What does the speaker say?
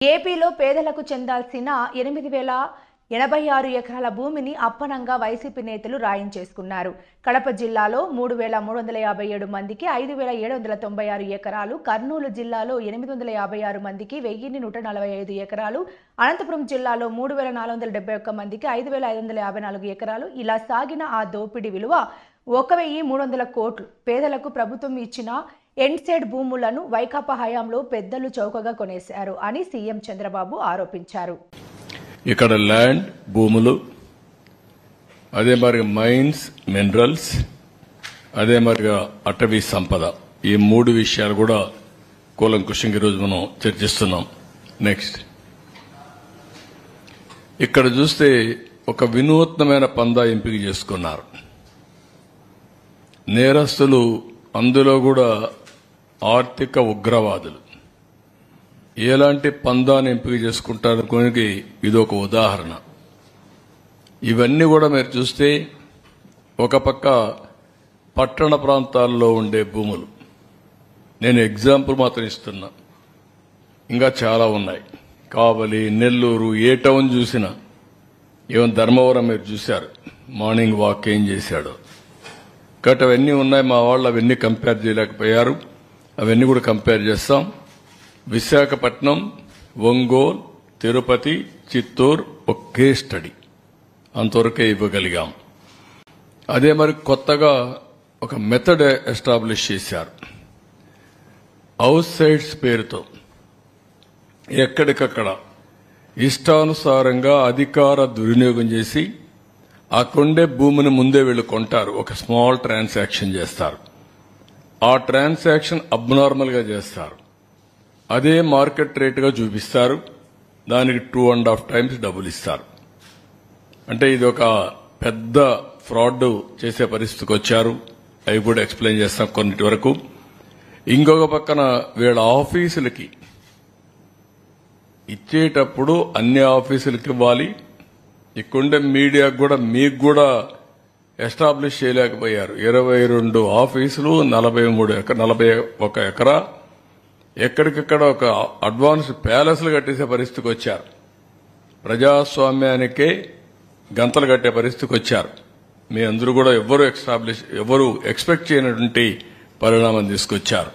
ఏపీలో పేదలకు చెందాల్సిన 8,086 ఎకరాల భూమిని అప్పనంగా వైసీపీ నేతలు రాయించేసుకున్నారు. కడప జిల్లాలో 3,357 మందికి 5,796 ఎకరాలు, కర్నూలు జిల్లాలో 856 మందికి 1,145 ఎకరాలు, అనంతపురం జిల్లాలో 3,471 మందికి 5,554 ఎకరాలు. ఇలా సాగిన ఆ దోపిడీ విలువ 1,300 కోట్లు. పేదలకు ప్రభుత్వం ఇచ్చిన ఎన్సెడ్ భూములను వైకాపా హయాంలో పెద్దలు చౌకగా కొనేశారు అని సీఎం చంద్రబాబు ఆరోపించారు. ఇక్కడ ల్యాండ్ భూములు, అదే మరి మైన్స్ మినరల్స్, అదే మరిగా అటవీ సంపద, ఈ మూడు విషయాలు కూడా కూలంకుషంగా ఈరోజు మనం చర్చిస్తున్నాం. నెక్స్ట్ ఇక్కడ చూస్తే ఒక వినూత్నమైన పందా ఎంపిక చేసుకున్నారు నేరస్తులు, అందులో కూడా ఆర్థిక ఉగ్రవాదులు. ఎలాంటి పందాన్ని ఎంపిక చేసుకుంటారు కొనికి ఇది ఒక ఉదాహరణ. ఇవన్నీ కూడా మీరు చూస్తే ఒక పక్క పట్టణ ప్రాంతాల్లో ఉండే భూములు, నేను ఎగ్జాంపుల్ మాత్రం ఇస్తున్నా, ఇంకా చాలా ఉన్నాయి. కావలి, నెల్లూరు, ఏ టౌన్ చూసినా, ఈవెన్ ధర్మవరం మీరు చూశారు, మార్నింగ్ వాక్ ఏం చేశాడో. కాబట్టి అవన్నీ ఉన్నాయి. మా వాళ్ళు అవన్నీ కంపేర్ చేయలేకపోయారు, అవన్నీ కూడా కంపేర్ చేస్తాం. విశాఖపట్నం, ఒంగోలు, తిరుపతి, చిత్తూరు ఒకే స్టడీ, అంతవరకే ఇవ్వగలిగాం. అదే మరి కొత్తగా ఒక మెథడ్ ఎస్టాబ్లిష్ చేశారు, హౌస్ సైట్స్ పేరుతో ఎక్కడికక్కడ ఇష్టానుసారంగా అధికార దుర్వినియోగం చేసి ఆ కొండే భూమిని ముందే వీళ్ళు కొంటారు, ఒక స్మాల్ ట్రాన్సాక్షన్ చేస్తారు. ఆ ట్రాన్సాక్షన్ అబ్నార్మల్ గా చేస్తారు, అదే మార్కెట్ రేటుగా చూపిస్తారు, దానికి 2.5 times డబ్బులు ఇస్తారు. అంటే ఇది ఒక పెద్ద ఫ్రాడ్ చేసే పరిస్థితికి వచ్చారు. అవి కూడా ఎక్స్ప్లెయిన్ చేస్తాం కొన్నిటి వరకు. ఇంకొక పక్కన వీళ్ళ ఆఫీసులకి ఇచ్చేటప్పుడు అన్ని ఆఫీసులకి ఇవ్వాలి, ఇక్కడుండే మీడియాకు కూడా మీకు కూడా ఎస్టాబ్లిష్ చేయలేకపోయారు. 22 ఆఫీసులు, 41 ఎకరా, ఎక్కడికక్కడ ఒక అడ్వాన్స్ ప్యాలెస్లు కట్టేసే పరిస్థితికి వచ్చారు. ప్రజాస్వామ్యానికే గంతలు కట్టే పరిస్థితికి వచ్చారు. మీ అందరూ కూడా ఎవరు ఎక్స్పెక్ట్ చేయనటువంటి పరిణామం తీసుకొచ్చారు.